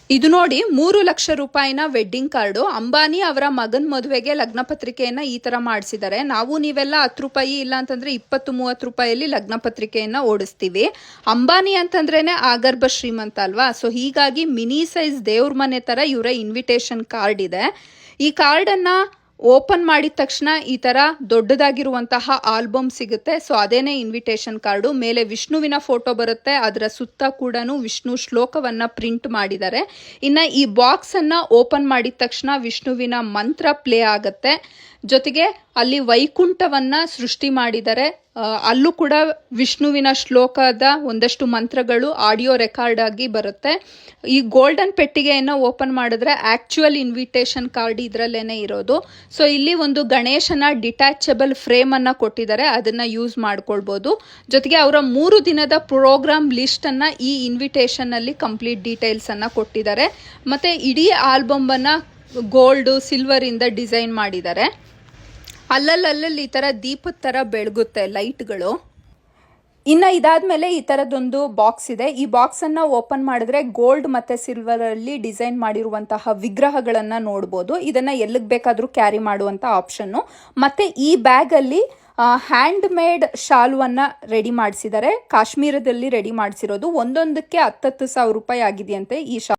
ಇದು ನೋಡಿ 3 ಲಕ್ಷ ರೂಪಾಯಿನ ವೆಡ್ಡಿಂಗ್ ಕಾರ್ಡು. ಅಂಬಾನಿ ಅವರ ಮಗನ ಮದುವೆಗೆ ಲಗ್ನ ಪತ್ರಿಕೆಯನ್ನ ಈ ತರ ಮಾಡಿಸಿದ್ದಾರೆ. ನಾವು ನೀವೆಲ್ಲ 10 ರೂಪಾಯಿ ಇಲ್ಲ ಅಂತಂದ್ರೆ 20-30 ರೂಪಾಯಿಯಲ್ಲಿ ಲಗ್ನ ಪತ್ರಿಕೆಯನ್ನ ಓಡಿಸ್ತೀವಿ. ಅಂಬಾನಿ ಅಂತಂದ್ರೇನೆ ಆಗರ್ಭ ಶ್ರೀಮಂತ ಅಲ್ವಾ. ಸೊ ಹೀಗಾಗಿ ಮಿನಿ ಸೈಜ್ ದೇವ್ರ ಮನೆ ತರ ಇವರ ಇನ್ವಿಟೇಷನ್ ಕಾರ್ಡ್ ಇದೆ. ಈ ಕಾರ್ಡ್ ಅನ್ನ ಓಪನ್ ಮಾಡಿದ ತಕ್ಷಣ ಈ ತರ ದೊಡ್ಡದಾಗಿರುವಂತಹ ಆಲ್ಬಮ್ ಸಿಗುತ್ತೆ. ಸೊ ಅದೇನೆ ಇನ್ವಿಟೇಷನ್ ಕಾರ್ಡು. ಮೇಲೆ ವಿಷ್ಣುವಿನ ಫೋಟೋ ಬರುತ್ತೆ, ಅದರ ಸುತ್ತ ಕೂಡ ವಿಷ್ಣು ಶ್ಲೋಕವನ್ನ ಪ್ರಿಂಟ್ ಮಾಡಿದ್ದಾರೆ. ಇನ್ನ ಈ ಬಾಕ್ಸ್ ಅನ್ನ ಓಪನ್ ಮಾಡಿದ ತಕ್ಷಣ ವಿಷ್ಣುವಿನ ಮಂತ್ರ ಪ್ಲೇ ಆಗುತ್ತೆ. ಜೊತೆಗೆ ಅಲ್ಲಿ ವೈಕುಂಠವನ್ನ ಸೃಷ್ಟಿ ಮಾಡಿದ್ದಾರೆ. ಅಲ್ಲೂ ಕೂಡ ವಿಷ್ಣುವಿನ ಶ್ಲೋಕದ ಒಂದಷ್ಟು ಮಂತ್ರಗಳು ಆಡಿಯೋ ರೆಕಾರ್ಡ್ ಆಗಿ ಬರುತ್ತೆ. ಈ ಗೋಲ್ಡನ್ ಪೆಟ್ಟಿಗೆಯನ್ನು ಓಪನ್ ಮಾಡಿದ್ರೆ ಆಕ್ಚುಯಲ್ ಇನ್ವಿಟೇಷನ್ ಕಾರ್ಡ್ ಇದರಲ್ಲೇನೆ ಇರೋದು. ಸೊ ಇಲ್ಲಿ ಒಂದು ಗಣೇಶನ ಡಿಟ್ಯಾಚಬಲ್ ಫ್ರೇಮ್ ಅನ್ನ ಕೊಟ್ಟಿದ್ದಾರೆ, ಅದನ್ನ ಯೂಸ್ ಮಾಡ್ಕೊಳ್ಬಹುದು. ಜೊತೆಗೆ ಅವರ 3 ದಿನದ ಪ್ರೋಗ್ರಾಮ್ ಲಿಸ್ಟ್ ಅನ್ನ ಈ ಇನ್ವಿಟೇಷನ್ ಅಲ್ಲಿ ಕಂಪ್ಲೀಟ್ ಡೀಟೇಲ್ಸ್ ಅನ್ನ ಕೊಟ್ಟಿದ್ದಾರೆ. ಮತ್ತೆ ಇಡೀ ಆಲ್ಬಮ್ ಅನ್ನ ಗೋಲ್ಡ್ ಸಿಲ್ವರ್ ಇಂದ ಡಿಸೈನ್ ಮಾಡಿದ್ದಾರೆ. ಅಲ್ಲಲ್ಲಿ ಈ ತರ ದೀಪದ ತರ ಬೆಳಗುತ್ತೆ ಲೈಟ್ಗಳು. ಇನ್ನು ಇದಾದ್ಮೇಲೆ ಈ ತರದೊಂದು ಬಾಕ್ಸ್ ಇದೆ. ಈ ಬಾಕ್ಸ್ ಅನ್ನ ಓಪನ್ ಮಾಡಿದ್ರೆ ಗೋಲ್ಡ್ ಮತ್ತೆ ಸಿಲ್ವರ್ ಅಲ್ಲಿ ಡಿಸೈನ್ ಮಾಡಿರುವಂತಹ ವಿಗ್ರಹಗಳನ್ನ ನೋಡಬಹುದು. ಇದನ್ನ ಎಲ್ಲಿಗೆ ಬೇಕಾದ್ರೂ ಕ್ಯಾರಿ ಮಾಡುವಂತ ಆಪ್ಷನ್. ಮತ್ತೆ ಈ ಬ್ಯಾಗ್ ಅಲ್ಲಿ ಹ್ಯಾಂಡ್ ಮೇಡ್ ಶಾಲುವನ್ನ ರೆಡಿ ಮಾಡಿಸಿದ್ದಾರೆ. ಕಾಶ್ಮೀರದಲ್ಲಿ ರೆಡಿ ಮಾಡಿಸಿರೋದು. ಒಂದೊಂದಕ್ಕೆ 10,000 ರೂಪಾಯಿ ಆಗಿದೆಯಂತೆ ಈ